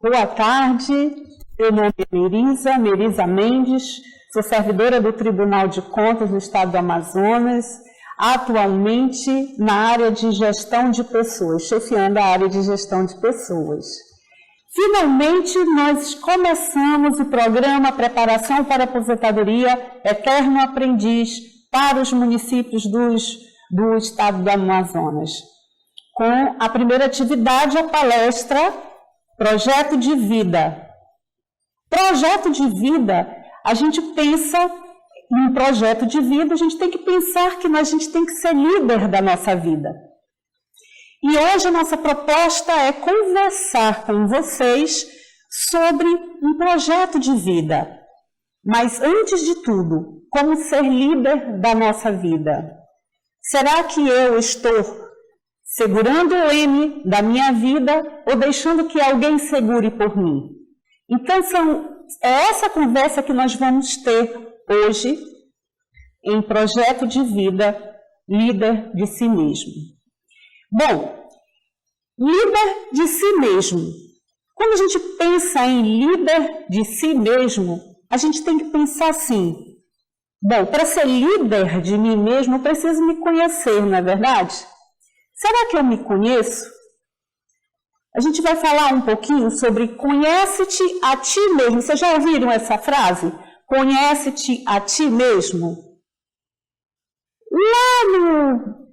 Boa tarde, meu nome é Merisa Mendes, sou servidora do Tribunal de Contas do Estado do Amazonas, atualmente na área de gestão de pessoas, chefiando a área de gestão de pessoas. Finalmente, nós começamos o programa Preparação para a Aposentadoria Eterno Aprendiz para os municípios do Estado do Amazonas, com a primeira atividade, a palestra Projeto de Vida. Projeto de vida, a gente pensa em um projeto de vida, a gente tem que pensar que a gente tem que ser líder da nossa vida. E hoje a nossa proposta é conversar com vocês sobre um projeto de vida. Mas antes de tudo, como ser líder da nossa vida? Será que eu estou segurando o M da minha vida ou deixando que alguém segure por mim? Então, é essa conversa que nós vamos ter hoje em Projeto de Vida, Líder de Si Mesmo. Bom, líder de si mesmo. Quando a gente pensa em líder de si mesmo, a gente tem que pensar assim: bom, para ser líder de mim mesmo, eu preciso me conhecer, não é verdade? Será que eu me conheço? A gente vai falar um pouquinho sobre conhece-te a ti mesmo. Vocês já ouviram essa frase? Conhece-te a ti mesmo. Lá no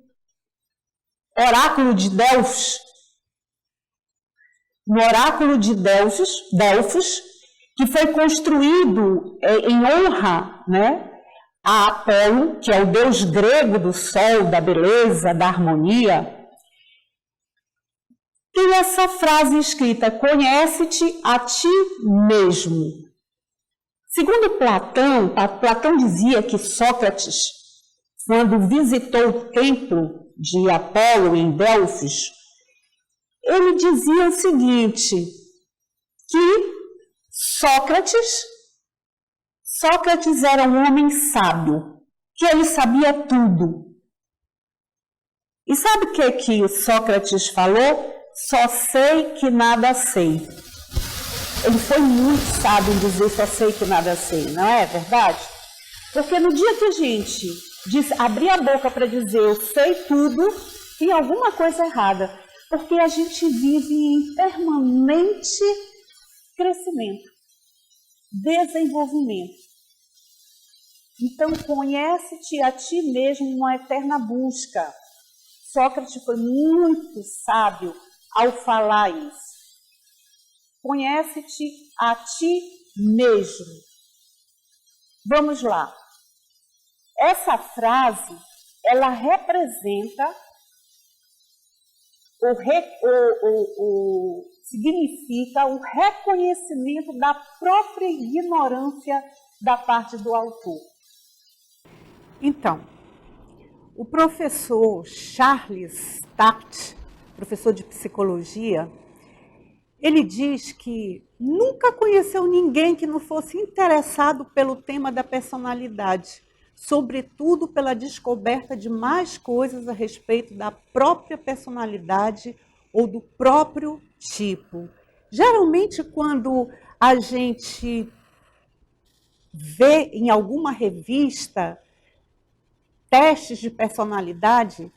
oráculo de Delfos, Delfos, que foi construído em honra, a Apolo, que é o deus grego do sol, da beleza, da harmonia, tem essa frase escrita: conhece-te a ti mesmo. Segundo Platão dizia que Sócrates, quando visitou o templo de Apolo em Delfos, ele dizia o seguinte, que Sócrates era um homem sábio, que ele sabia tudo. E sabe o que Sócrates falou? Só sei que nada sei. Ele foi muito sábio em dizer só sei que nada sei, não é verdade? Porque no dia que a gente abrir a boca para dizer eu sei tudo, tem alguma coisa errada. Porque a gente vive em permanente crescimento, desenvolvimento. Então, conhece-te a ti mesmo uma eterna busca. Sócrates foi muito sábio ao falar isso. Conhece-te a ti mesmo. Vamos lá. Essa frase, ela representa significa o reconhecimento da própria ignorância da parte do autor. Então, o professor Charles Taft, professor de psicologia, ele diz que nunca conheceu ninguém que não fosse interessado pelo tema da personalidade, sobretudo pela descoberta de mais coisas a respeito da própria personalidade ou do próprio tipo. Geralmente, quando a gente vê em alguma revista testes de personalidade,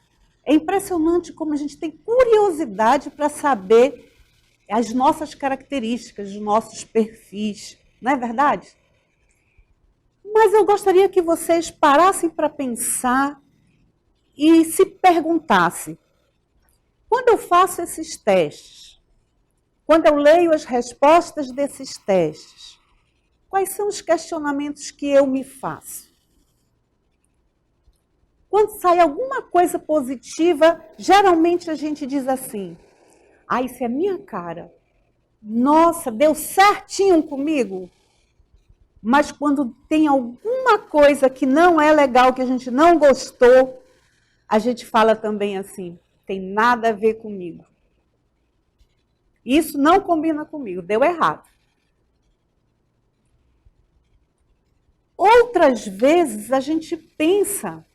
é impressionante como a gente tem curiosidade para saber as nossas características, os nossos perfis, não é verdade? Mas eu gostaria que vocês parassem para pensar e se perguntassem: quando eu faço esses testes, quando eu leio as respostas desses testes, quais são os questionamentos que eu me faço? Quando sai alguma coisa positiva, geralmente a gente diz assim: ah, isso é minha cara. Nossa, deu certinho comigo. Mas quando tem alguma coisa que não é legal, que a gente não gostou, a gente fala também assim: tem nada a ver comigo. Isso não combina comigo, deu errado. Outras vezes a gente pensa,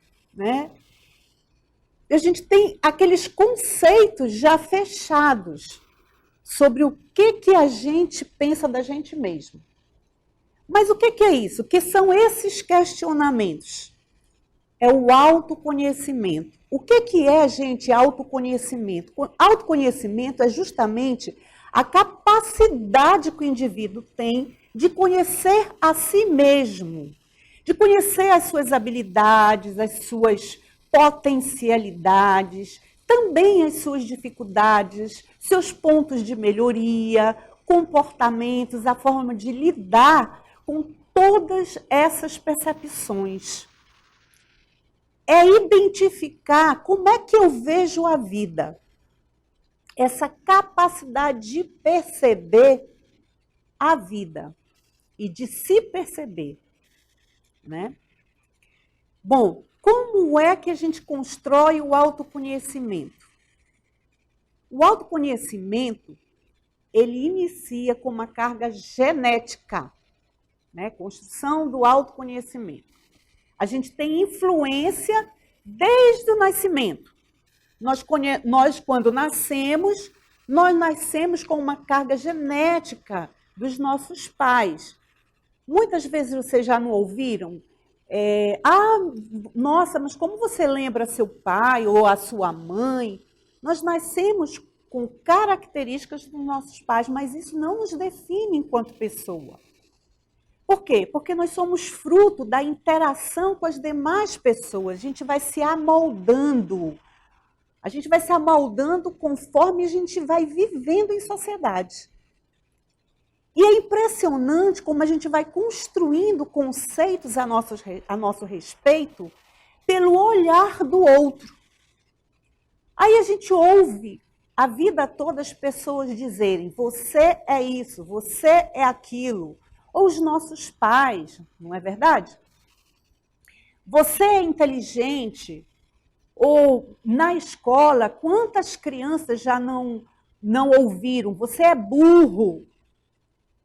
a gente tem aqueles conceitos já fechados sobre o que a gente pensa da gente mesmo. Mas o que é isso? O que são esses questionamentos? É o autoconhecimento. O que é, gente, autoconhecimento? Autoconhecimento é justamente a capacidade que o indivíduo tem de conhecer a si mesmo, de conhecer as suas habilidades, as suas potencialidades, também as suas dificuldades, seus pontos de melhoria, comportamentos, a forma de lidar com todas essas percepções. É identificar como é que eu vejo a vida. Essa capacidade de perceber a vida e de se perceber, né? Bom, como é que a gente constrói o autoconhecimento? O autoconhecimento, ele inicia com uma carga genética, né? Construção do autoconhecimento. A gente tem influência desde o nascimento. Nós, quando nascemos, nós nascemos com uma carga genética dos nossos pais. Muitas vezes vocês já não ouviram? Nossa, mas como você lembra seu pai ou a sua mãe? Nós nascemos com características dos nossos pais, mas isso não nos define enquanto pessoa. Por quê? Porque nós somos fruto da interação com as demais pessoas. A gente vai se amoldando. A gente vai se amoldando conforme a gente vai vivendo em sociedade. E é impressionante como a gente vai construindo conceitos a nosso respeito pelo olhar do outro. Aí a gente ouve a vida toda as pessoas dizerem: você é isso, você é aquilo. Ou os nossos pais, não é verdade? Você é inteligente. Ou na escola, quantas crianças já não ouviram? Você é burro.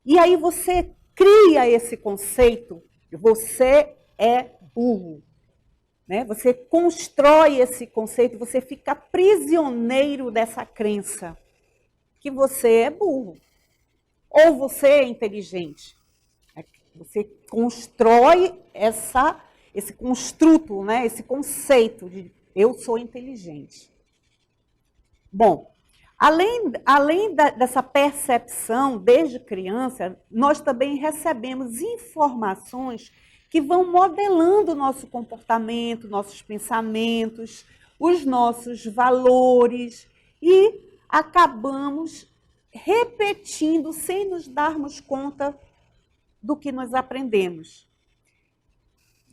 E aí você cria esse conceito, você é burro. Né? Você constrói esse conceito, você fica prisioneiro dessa crença, que você é burro. Ou você é inteligente. Você constrói esse construto, né? Esse conceito de eu sou inteligente. Bom, além dessa percepção desde criança, nós também recebemos informações que vão modelando o nosso comportamento, nossos pensamentos, os nossos valores e acabamos repetindo sem nos darmos conta do que nós aprendemos.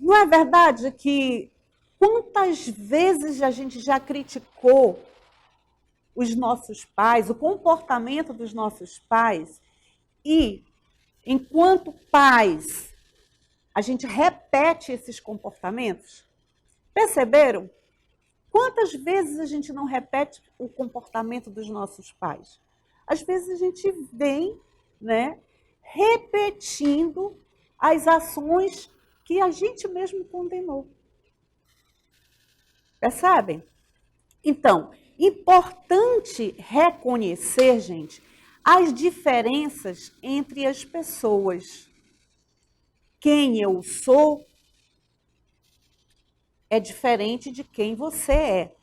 Não é verdade que quantas vezes a gente já criticou os nossos pais, o comportamento dos nossos pais, e, enquanto pais, a gente repete esses comportamentos? Perceberam? Quantas vezes a gente não repete o comportamento dos nossos pais? Às vezes a gente vem, né, repetindo as ações que a gente mesmo condenou. Percebem? Então, importante reconhecer, gente, as diferenças entre as pessoas. Quem eu sou é diferente de quem você é.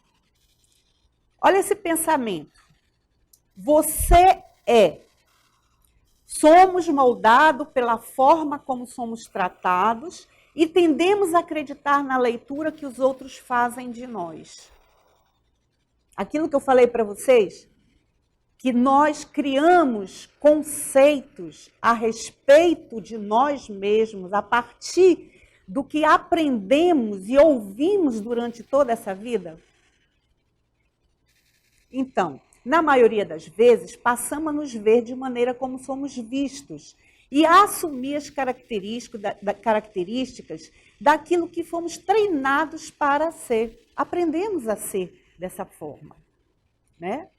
Olha esse pensamento. Você é. Somos moldados pela forma como somos tratados e tendemos a acreditar na leitura que os outros fazem de nós. Aquilo que eu falei para vocês, que nós criamos conceitos a respeito de nós mesmos a partir do que aprendemos e ouvimos durante toda essa vida. Então, na maioria das vezes, passamos a nos ver de maneira como somos vistos e a assumir as características daquilo que fomos treinados para ser. Aprendemos a ser dessa forma, né?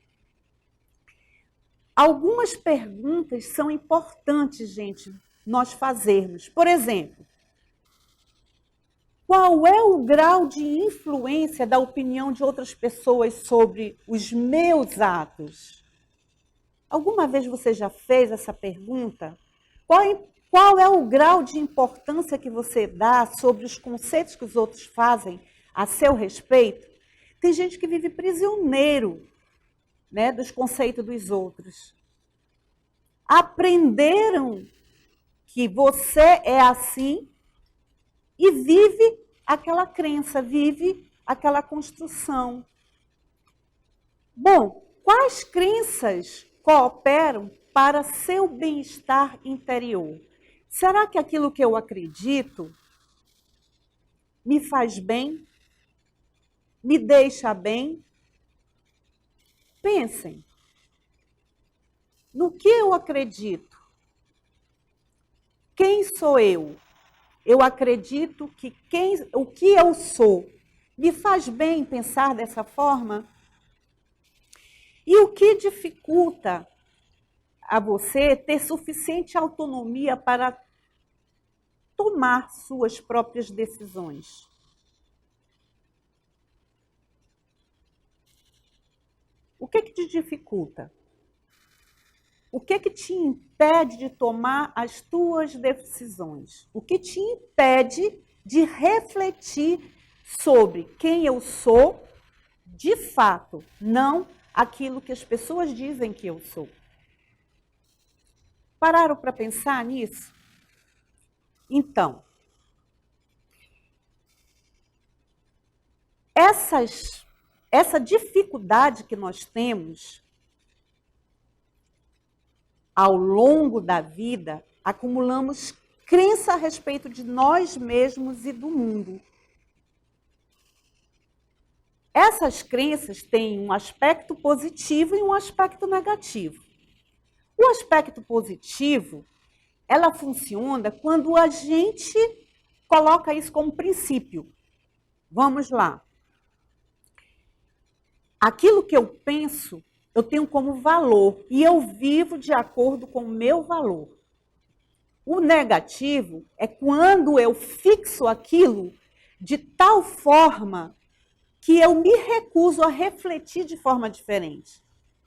Algumas perguntas são importantes, gente, nós fazermos. Por exemplo, qual é o grau de influência da opinião de outras pessoas sobre os meus atos? Alguma vez você já fez essa pergunta? Qual é o grau de importância que você dá sobre os conceitos que os outros fazem a seu respeito? Tem gente que vive prisioneiro, né, dos conceitos dos outros. Aprenderam que você é assim e vive aquela crença, vive aquela construção. Bom, quais crenças cooperam para seu bem-estar interior? Será que aquilo que eu acredito me faz bem? Me deixa bem? Pensem. No que eu acredito? Quem sou eu? Eu acredito que o que eu sou me faz bem pensar dessa forma? E o que dificulta a você ter suficiente autonomia para tomar suas próprias decisões? O que te dificulta? O que te impede de tomar as tuas decisões? O que te impede de refletir sobre quem eu sou, de fato, não aquilo que as pessoas dizem que eu sou? Pararam para pensar nisso? Então, essa dificuldade que nós temos ao longo da vida, acumulamos crença a respeito de nós mesmos e do mundo. Essas crenças têm um aspecto positivo e um aspecto negativo. O aspecto positivo, ela funciona quando a gente coloca isso como princípio. Vamos lá. Aquilo que eu penso, eu tenho como valor e eu vivo de acordo com o meu valor. O negativo é quando eu fixo aquilo de tal forma que eu me recuso a refletir de forma diferente.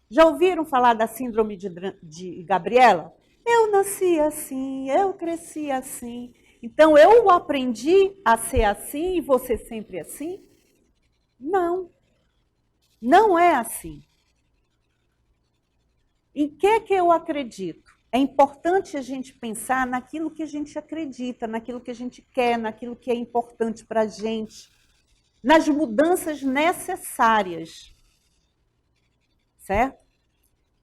Já ouviram falar da síndrome de Gabriela? Eu nasci assim, eu cresci assim. Então, eu aprendi a ser assim e você sempre assim? Não. Não é assim. Em que eu acredito? É importante a gente pensar naquilo que a gente acredita, naquilo que a gente quer, naquilo que é importante para a gente, nas mudanças necessárias, certo?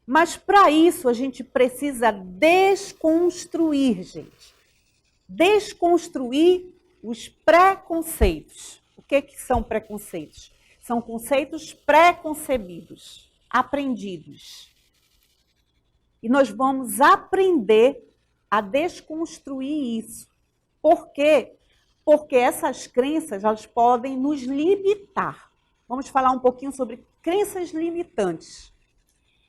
Mas para isso a gente precisa desconstruir, gente. Desconstruir os preconceitos. O que são preconceitos? São conceitos pré-concebidos, aprendidos. E nós vamos aprender a desconstruir isso. Por quê? Porque essas crenças, elas podem nos limitar. Vamos falar um pouquinho sobre crenças limitantes.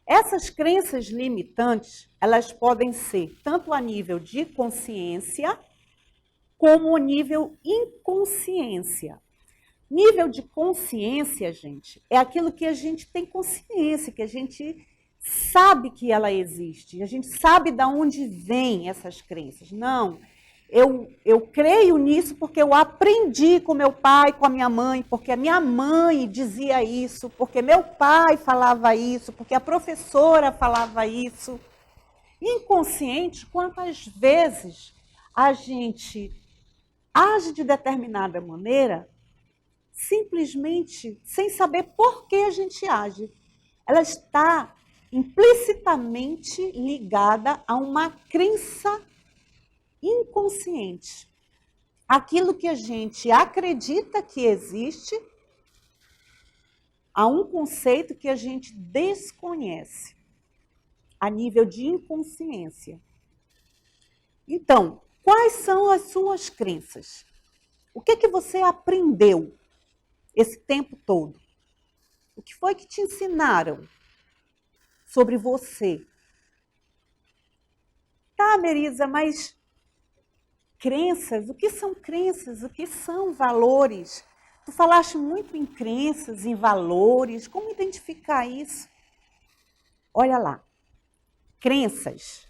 Essas crenças limitantes, elas podem ser tanto a nível de consciência, como a nível inconsciência. Nível de consciência, gente, é aquilo que a gente tem consciência, que a gente sabe que ela existe, a gente sabe de onde vêm essas crenças. Não, eu creio nisso porque eu aprendi com meu pai, com a minha mãe, porque a minha mãe dizia isso, porque meu pai falava isso, porque a professora falava isso. Inconsciente, quantas vezes a gente age de determinada maneira, simplesmente sem saber por que a gente age. Ela está implicitamente ligada a uma crença inconsciente. Aquilo que a gente acredita que existe, a um conceito que a gente desconhece, a nível de inconsciência. Então, quais são as suas crenças? O que você aprendeu esse tempo todo? O que foi que te ensinaram sobre você? Tá, Merisa, mas crenças, o que são crenças? O que são valores? Tu falaste muito em crenças, em valores, como identificar isso? Olha lá, crenças.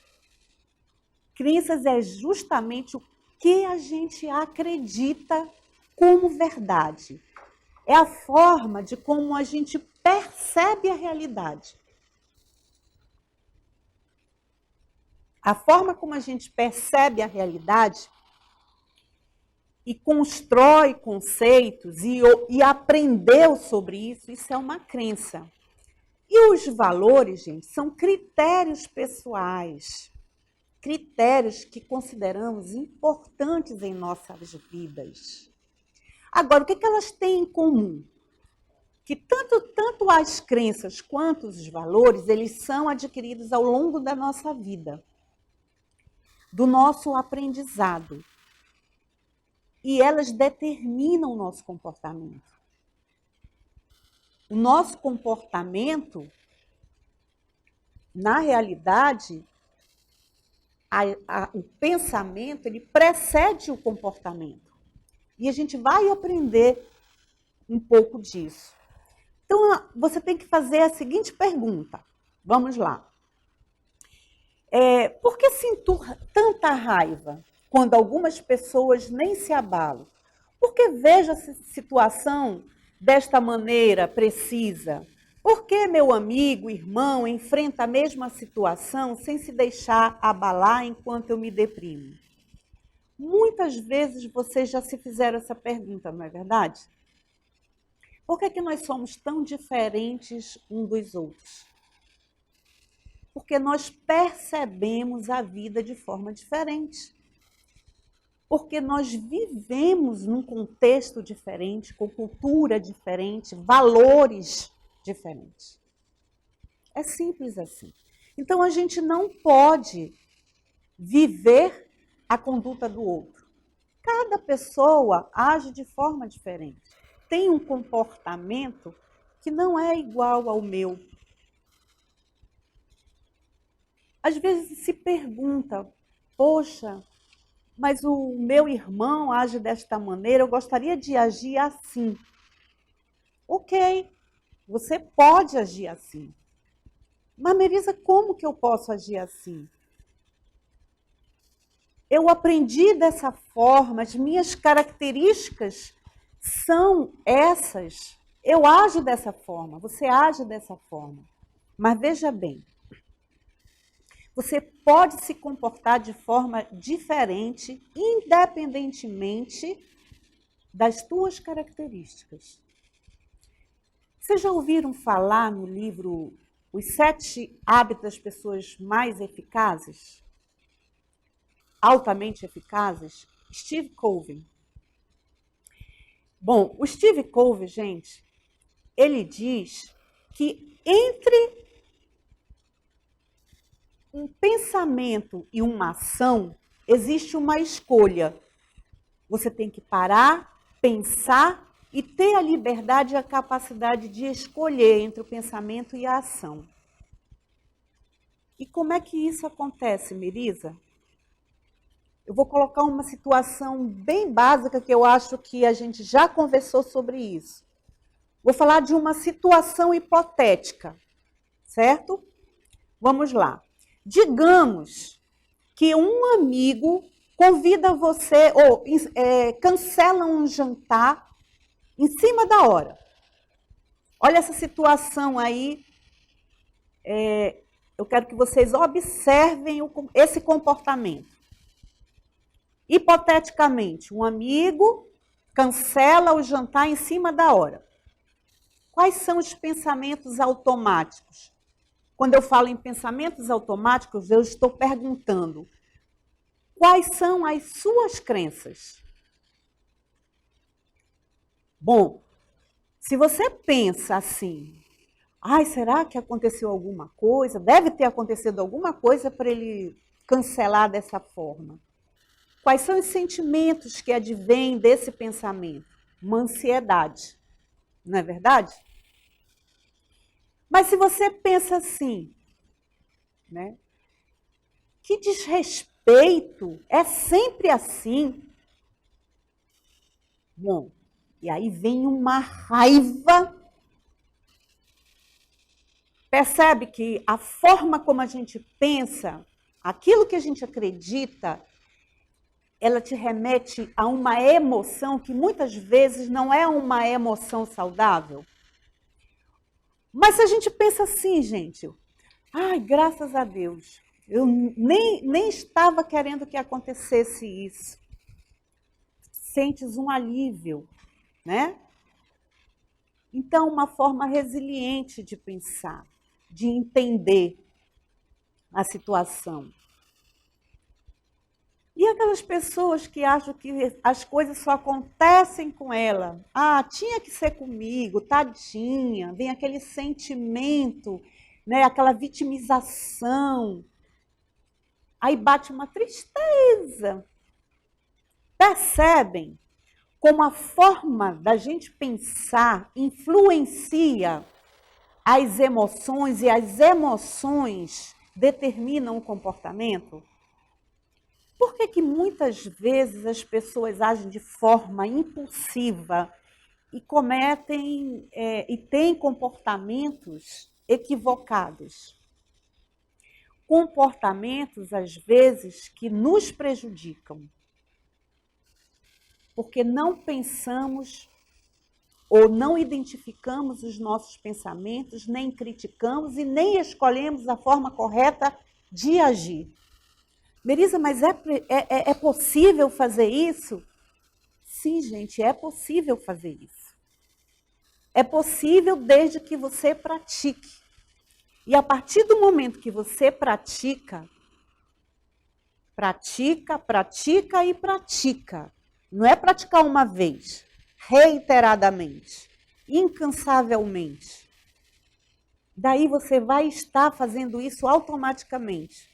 Crenças é justamente o que a gente acredita como verdade. É a forma de como a gente percebe a realidade. A forma como a gente percebe a realidade e constrói conceitos e aprendeu sobre isso é uma crença. E os valores, gente, são critérios pessoais, critérios que consideramos importantes em nossas vidas. Agora, o que elas têm em comum? Que tanto as crenças quanto os valores, eles são adquiridos ao longo da nossa vida, do nosso aprendizado. E elas determinam o nosso comportamento. O nosso comportamento, na realidade, o pensamento, ele precede o comportamento. E a gente vai aprender um pouco disso. Então, você tem que fazer a seguinte pergunta. Vamos lá. Por que sinto tanta raiva quando algumas pessoas nem se abalam? Por que vejo a situação desta maneira precisa? Por que meu amigo, irmão, enfrenta a mesma situação sem se deixar abalar enquanto eu me deprimo? Muitas vezes vocês já se fizeram essa pergunta, não é verdade? Por que nós somos tão diferentes uns dos outros? Porque nós percebemos a vida de forma diferente. Porque nós vivemos num contexto diferente, com cultura diferente, valores diferentes. É simples assim. Então, a gente não pode viver a conduta do outro. Cada pessoa age de forma diferente. Tem um comportamento que não é igual ao meu. Às vezes se pergunta, poxa, mas o meu irmão age desta maneira, eu gostaria de agir assim. Ok, você pode agir assim. Mas, Melissa, como que eu posso agir assim? Eu aprendi dessa forma, as minhas características são essas. Eu ajo dessa forma, você age dessa forma. Mas veja bem, você pode se comportar de forma diferente, independentemente das suas características. Vocês já ouviram falar no livro Os 7 Hábitos das Pessoas Mais Eficazes? Altamente eficazes? Steve Covey. Bom, o Steve Covey, gente, ele diz que entre um pensamento e uma ação, existe uma escolha. Você tem que parar, pensar e ter a liberdade e a capacidade de escolher entre o pensamento e a ação. E como é que isso acontece, Melissa? Eu vou colocar uma situação bem básica que eu acho que a gente já conversou sobre isso. Vou falar de uma situação hipotética, certo? Vamos lá. Digamos que um amigo convida você ou cancela um jantar em cima da hora. Olha essa situação aí. Eu quero que vocês observem esse comportamento. Hipoteticamente, um amigo cancela o jantar em cima da hora. Quais são os pensamentos automáticos? Quando eu falo em pensamentos automáticos, eu estou perguntando: quais são as suas crenças? Bom, se você pensa assim, será que aconteceu alguma coisa? Deve ter acontecido alguma coisa para ele cancelar dessa forma. Quais são os sentimentos que advêm desse pensamento? Uma ansiedade, não é verdade? Mas se você pensa assim, né? Que desrespeito, é sempre assim. Bom, e aí vem uma raiva Percebe que a forma como a gente pensa, aquilo que a gente acredita, ela te remete a uma emoção que muitas vezes não é uma emoção saudável. Mas se a gente pensa assim, gente, ai, graças a Deus, eu nem estava querendo que acontecesse isso. Sentes um alívio, né? Então, uma forma resiliente de pensar, de entender a situação. E aquelas pessoas que acham que as coisas só acontecem com ela. Ah, tinha que ser comigo, tadinha. Vem aquele sentimento, né, aquela vitimização. Aí bate uma tristeza. Percebem como a forma da gente pensar influencia as emoções e as emoções determinam o comportamento? Por que muitas vezes as pessoas agem de forma impulsiva e cometem e têm comportamentos equivocados? Comportamentos, às vezes, que nos prejudicam. Porque não pensamos ou não identificamos os nossos pensamentos, nem criticamos e nem escolhemos a forma correta de agir. Melissa, mas é possível fazer isso? Sim, gente, é possível fazer isso. É possível desde que você pratique. E a partir do momento que você pratica, e pratica. Não é praticar uma vez, reiteradamente, incansavelmente. Daí você vai estar fazendo isso automaticamente.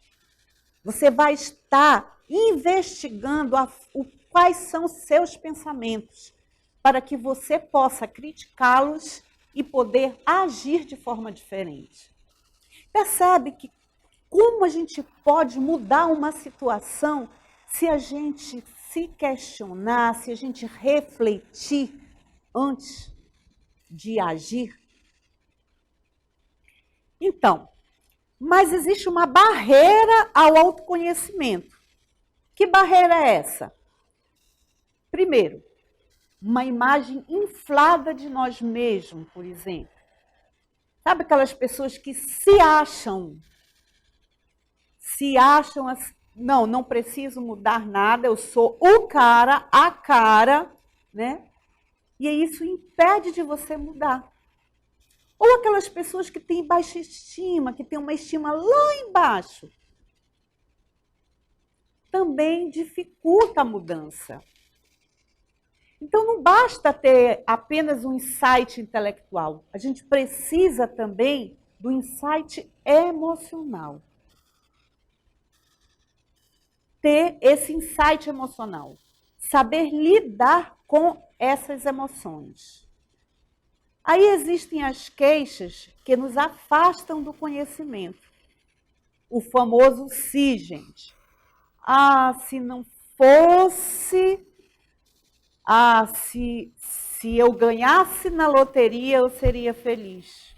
Você vai estar investigando quais são os seus pensamentos, para que você possa criticá-los e poder agir de forma diferente. Percebe que como a gente pode mudar uma situação se a gente se questionar, se a gente refletir antes de agir? Então, mas existe uma barreira ao autoconhecimento. Que barreira é essa? Primeiro, uma imagem inflada de nós mesmos, por exemplo. Sabe aquelas pessoas que se acham assim, não preciso mudar nada, eu sou o cara, a cara, né? E isso impede de você mudar. Ou aquelas pessoas que têm baixa estima, que têm uma estima lá embaixo. Também dificulta a mudança. Então, não basta ter apenas um insight intelectual. A gente precisa também do insight emocional. Ter esse insight emocional. Saber lidar com essas emoções. Aí existem as queixas que nos afastam do conhecimento. O famoso se, gente. Ah, se não fosse... Ah, se eu ganhasse na loteria, eu seria feliz.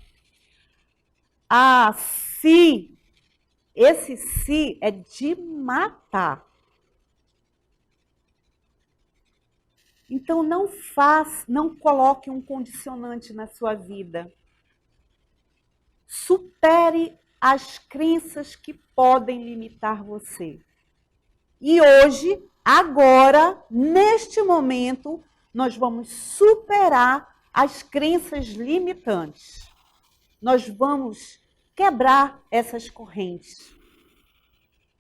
Ah, se... Esse se é de matar. Então, não coloque um condicionante na sua vida. Supere as crenças que podem limitar você. E hoje, agora, neste momento, nós vamos superar as crenças limitantes. Nós vamos quebrar essas correntes.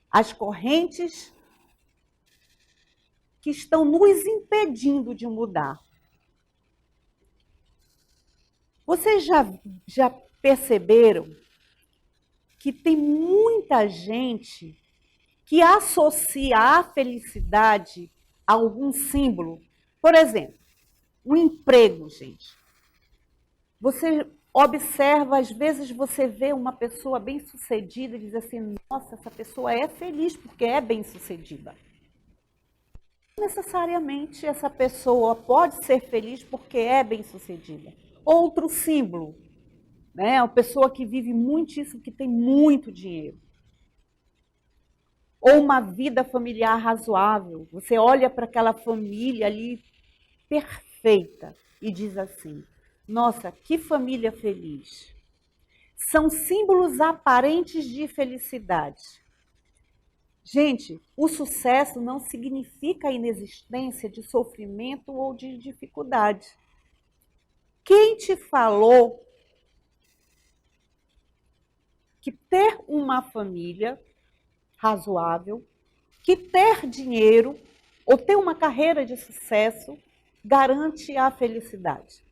As correntes que estão nos impedindo de mudar. Vocês já perceberam que tem muita gente que associa a felicidade a algum símbolo? Por exemplo, um emprego, gente. Você observa, às vezes você vê uma pessoa bem-sucedida e diz assim, nossa, essa pessoa é feliz porque é bem-sucedida. Necessariamente essa pessoa pode ser feliz porque é bem-sucedida. Outro símbolo, né? Uma pessoa que vive muitíssimo, que tem muito dinheiro. Ou uma vida familiar razoável. Você olha para aquela família ali perfeita e diz assim: nossa, que família feliz. São símbolos aparentes de felicidade. Gente, o sucesso não significa a inexistência de sofrimento ou de dificuldade. Quem te falou que ter uma família razoável, que ter dinheiro ou ter uma carreira de sucesso garante a felicidade?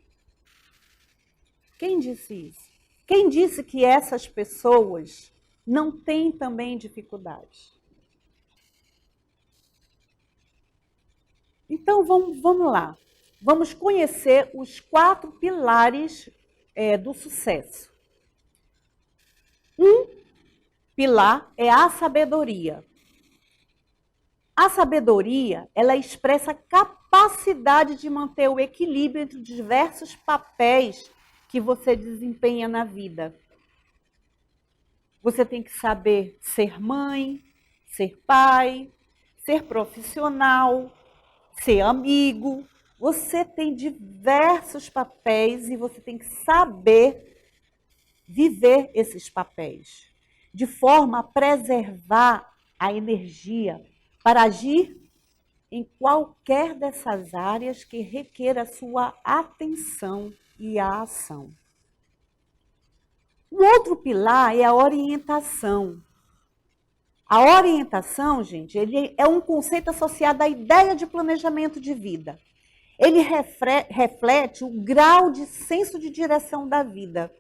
Quem disse isso? Quem disse que essas pessoas não têm também dificuldades? Então, vamos lá. Vamos conhecer os 4 pilares do sucesso. Um pilar é a sabedoria. A sabedoria, ela expressa a capacidade de manter o equilíbrio entre os diversos papéis que você desempenha na vida. Você tem que saber ser mãe, ser pai, ser profissional, ser amigo. Você tem diversos papéis e você tem que saber viver esses papéis, de forma a preservar a energia para agir em qualquer dessas áreas que requer a sua atenção e a ação. O outro pilar é a orientação. A orientação, gente, ele é um conceito associado à ideia de planejamento de vida. Ele reflete o grau de senso de direção da vida.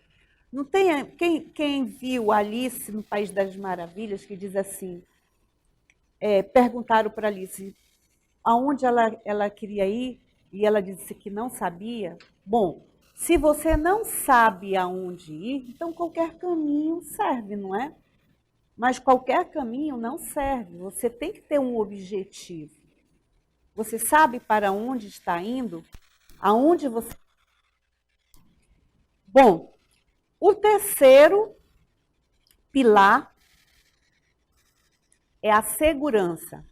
Não tem quem viu Alice no País das Maravilhas, que diz assim, perguntaram para Alice aonde ela queria ir, e ela disse que não sabia. Bom, se você não sabe aonde ir, então qualquer caminho serve, não é? Mas qualquer caminho não serve, você tem que ter um objetivo. Você sabe para onde está indo? Aonde você... Bom, o terceiro pilar é a segurança.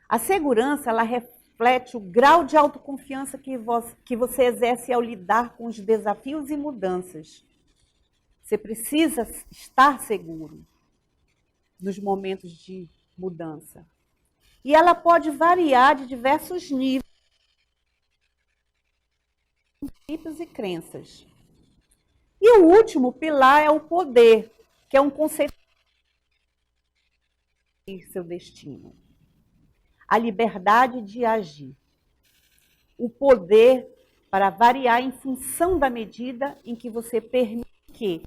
A segurança, ela reflete o grau de autoconfiança que você exerce ao lidar com os desafios e mudanças. Você precisa estar seguro nos momentos de mudança. E ela pode variar de diversos níveis, princípios e crenças. E o último pilar é o poder, que é um conceito de seu destino. A liberdade de agir. O poder para variar em função da medida em que você permite que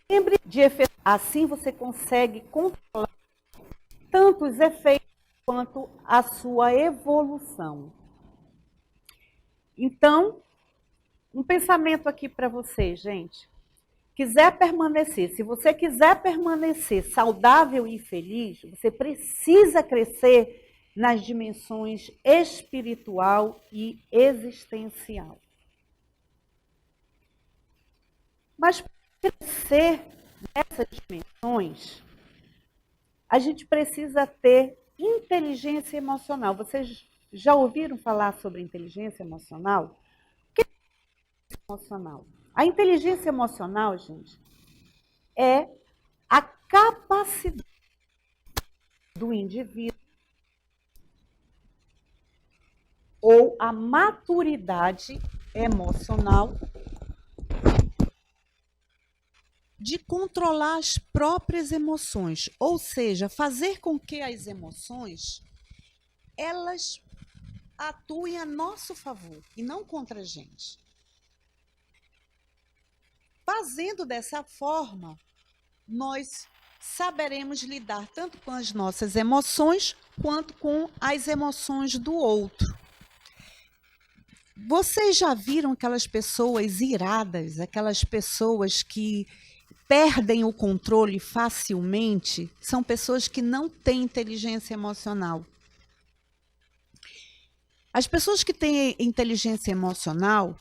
lembre de efetuar. Assim você consegue controlar tanto os efeitos quanto a sua evolução. Então, um pensamento aqui para você, gente. Se você quiser permanecer saudável e feliz, você precisa crescer nas dimensões espiritual e existencial. Mas para crescer nessas dimensões, a gente precisa ter inteligência emocional. Vocês já ouviram falar sobre inteligência emocional? O que é inteligência emocional? A inteligência emocional, gente, é a capacidade do indivíduo ou a maturidade emocional de controlar as próprias emoções, ou seja, fazer com que as emoções elas atuem a nosso favor e não contra a gente. Fazendo dessa forma, nós saberemos lidar tanto com as nossas emoções quanto com as emoções do outro. Vocês já viram aquelas pessoas iradas, aquelas pessoas que perdem o controle facilmente? São pessoas que não têm inteligência emocional. As pessoas que têm inteligência emocional,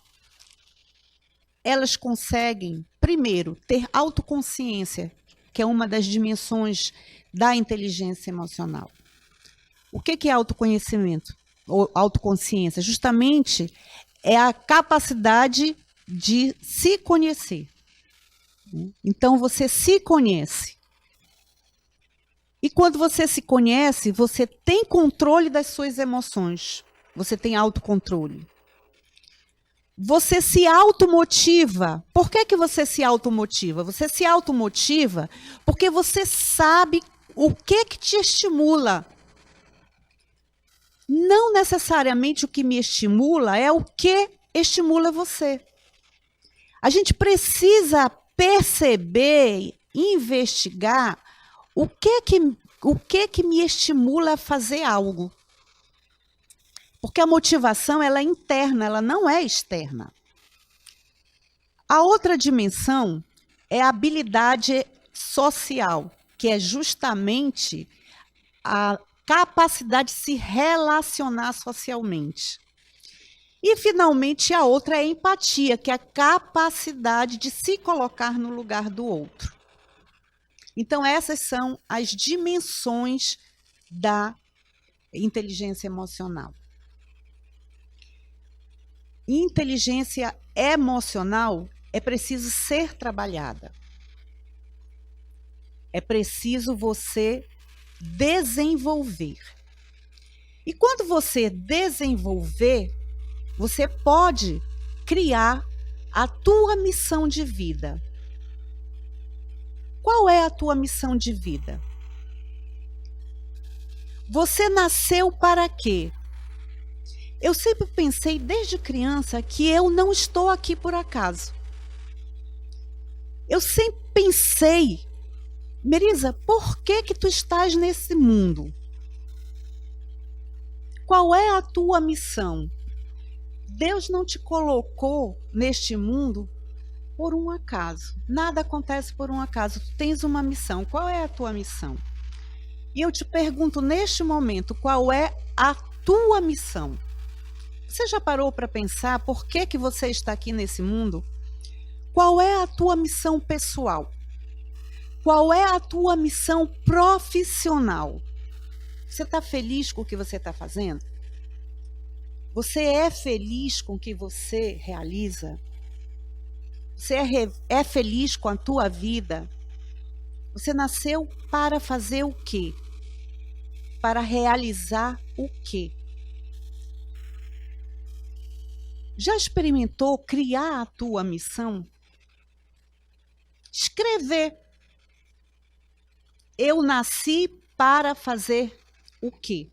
elas conseguem, primeiro, ter autoconsciência, que é uma das dimensões da inteligência emocional. O que é autoconhecimento? Ou autoconsciência? Justamente é a capacidade de se conhecer. Então, você se conhece. E quando você se conhece, você tem controle das suas emoções. Você tem autocontrole. Você se automotiva. Por que você se automotiva? Você se automotiva porque você sabe o que te estimula. Não necessariamente o que me estimula é o que estimula você. A gente precisa perceber, investigar o que me estimula a fazer algo. Porque a motivação ela é interna, ela não é externa. A outra dimensão é a habilidade social, que é justamente a capacidade de se relacionar socialmente. E, finalmente, a outra é a empatia, que é a capacidade de se colocar no lugar do outro. Então, essas são as dimensões da inteligência emocional. Inteligência emocional é preciso ser trabalhada. É preciso você desenvolver. E quando você desenvolver, você pode criar a tua missão de vida. Qual é a tua missão de vida? Você nasceu para quê? Eu sempre pensei desde criança que eu não estou aqui por acaso. Eu sempre pensei, Merisa, por que tu estás nesse mundo? Qual é a tua missão? Deus não te colocou neste mundo por um acaso. Nada acontece por um acaso. Tu tens uma missão. Qual é a tua missão? E eu te pergunto neste momento, qual é a tua missão? Você já parou para pensar por que você está aqui nesse mundo? Qual é a tua missão pessoal? Qual é a tua missão profissional? Você está feliz com o que você está fazendo? Você é feliz com o que você realiza? Você é feliz com a tua vida? Você nasceu para fazer o quê? Para realizar o quê? Já experimentou criar a tua missão? Escrever. Eu nasci para fazer o quê?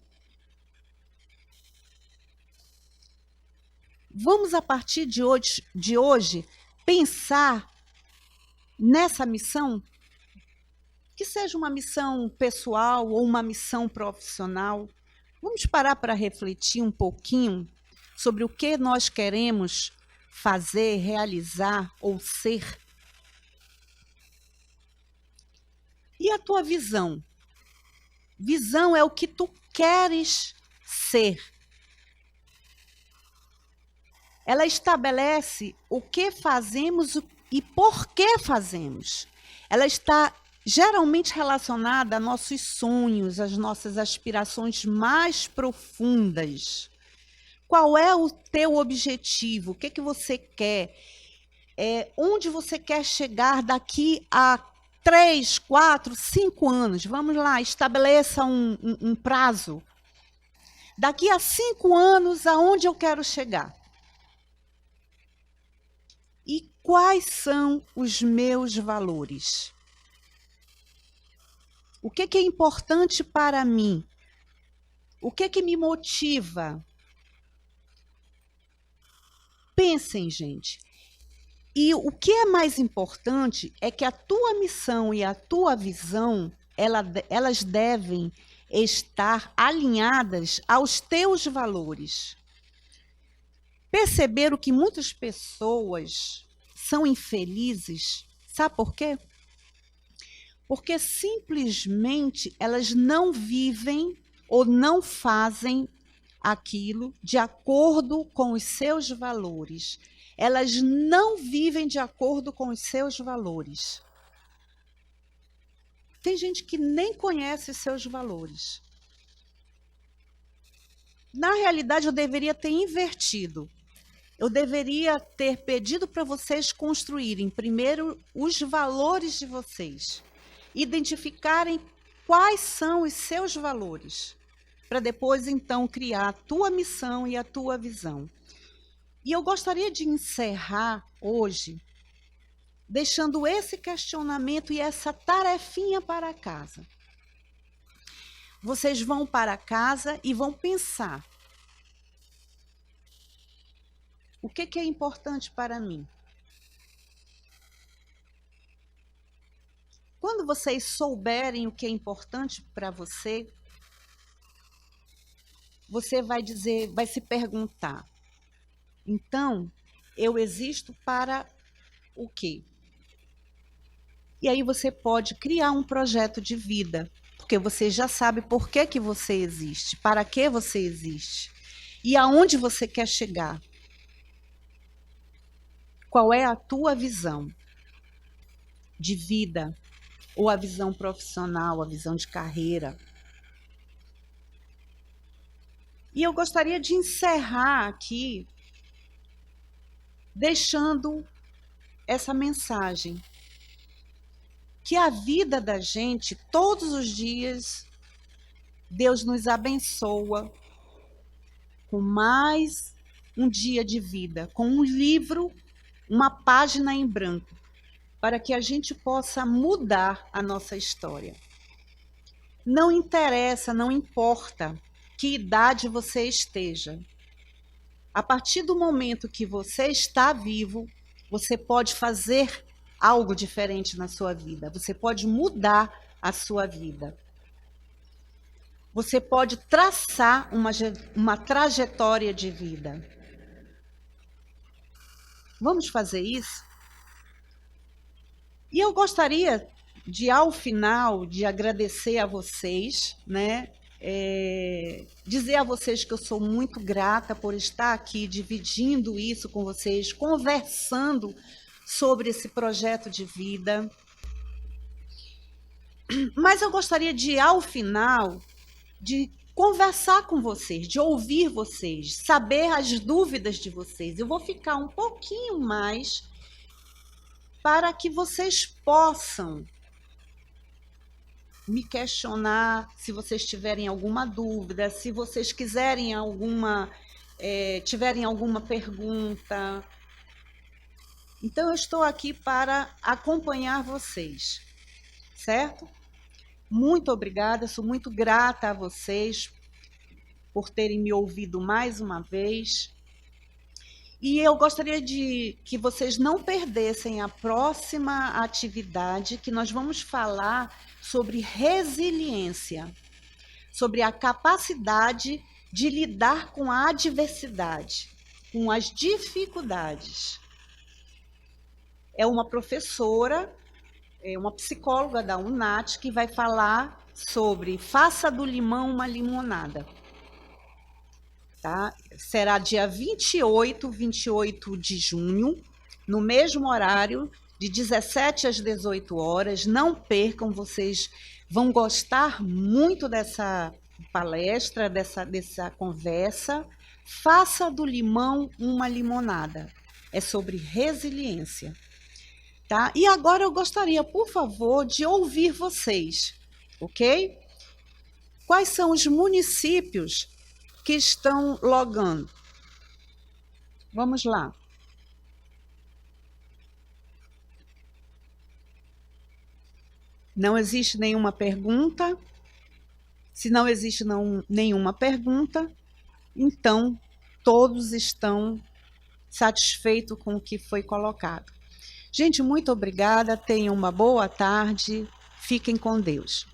Vamos, a partir de hoje, pensar nessa missão, que seja uma missão pessoal ou uma missão profissional. Vamos parar para refletir um pouquinho sobre o que nós queremos fazer, realizar ou ser. E a tua visão? Visão é o que tu queres ser. Ela estabelece o que fazemos e por que fazemos. Ela está geralmente relacionada a nossos sonhos, às nossas aspirações mais profundas. Qual é o teu objetivo? O que você quer? Onde você quer chegar daqui a 3, 4, 5 anos? Vamos lá, estabeleça um prazo. Daqui a 5 anos, aonde eu quero chegar? E quais são os meus valores? O que é importante para mim? O que me motiva? Pensem, gente. E o que é mais importante é que a tua missão e a tua visão, elas devem estar alinhadas aos teus valores. Perceberam que muitas pessoas são infelizes? Sabe por quê? Porque simplesmente elas não vivem ou não fazem aquilo de acordo com os seus valores. elas não vivem de acordo com os seus valores. Tem gente que nem conhece os seus valores. Na realidade, eu deveria ter invertido. Eu deveria ter pedido para vocês construírem primeiro os valores de vocês, identificarem quais são os seus valores, para depois, então, criar a tua missão e a tua visão. E eu gostaria de encerrar hoje deixando esse questionamento e essa tarefinha para casa. Vocês vão para casa e vão pensar: o que é importante para mim? Quando vocês souberem o que é importante para você, você vai dizer, vai se perguntar: então, eu existo para o quê? E aí você pode criar um projeto de vida, porque você já sabe por que você existe, para que você existe e aonde você quer chegar. Qual é a tua visão de vida, ou a visão profissional, a visão de carreira? E eu gostaria de encerrar aqui deixando essa mensagem: que a vida da gente, todos os dias, Deus nos abençoa com mais um dia de vida, com um livro, uma página em branco, para que a gente possa mudar a nossa história. Não interessa, não importa que idade você esteja. A partir do momento que você está vivo, você pode fazer algo diferente na sua vida. Você pode mudar a sua vida. Você pode traçar uma trajetória de vida. Vamos fazer isso? E eu gostaria de, ao final, de agradecer a vocês, né? Dizer a vocês que eu sou muito grata por estar aqui dividindo isso com vocês, conversando sobre esse projeto de vida. Mas eu gostaria de, ao final, de conversar com vocês, de ouvir vocês, saber as dúvidas de vocês. Eu vou ficar um pouquinho mais para que vocês possam me questionar, se vocês tiverem alguma dúvida, se vocês quiserem tiverem alguma pergunta. Então, eu estou aqui para acompanhar vocês, certo? Muito obrigada, sou muito grata a vocês por terem me ouvido mais uma vez. E eu gostaria de que vocês não perdessem a próxima atividade, que nós vamos falar sobre resiliência, sobre a capacidade de lidar com a adversidade, com as dificuldades. É uma professora, uma psicóloga da UNAT, que vai falar sobre faça do limão uma limonada. Tá? Será dia 28 de junho, no mesmo horário, de 17 às 18 horas. Não percam, vocês vão gostar muito dessa palestra, dessa conversa. Faça do limão uma limonada. É sobre resiliência. Tá? E agora eu gostaria, por favor, de ouvir vocês, ok? Quais são os municípios que estão logando? Vamos lá. Não existe nenhuma pergunta? Se não existe nenhuma pergunta, então todos estão satisfeitos com o que foi colocado. Gente, muito obrigada, tenham uma boa tarde, fiquem com Deus.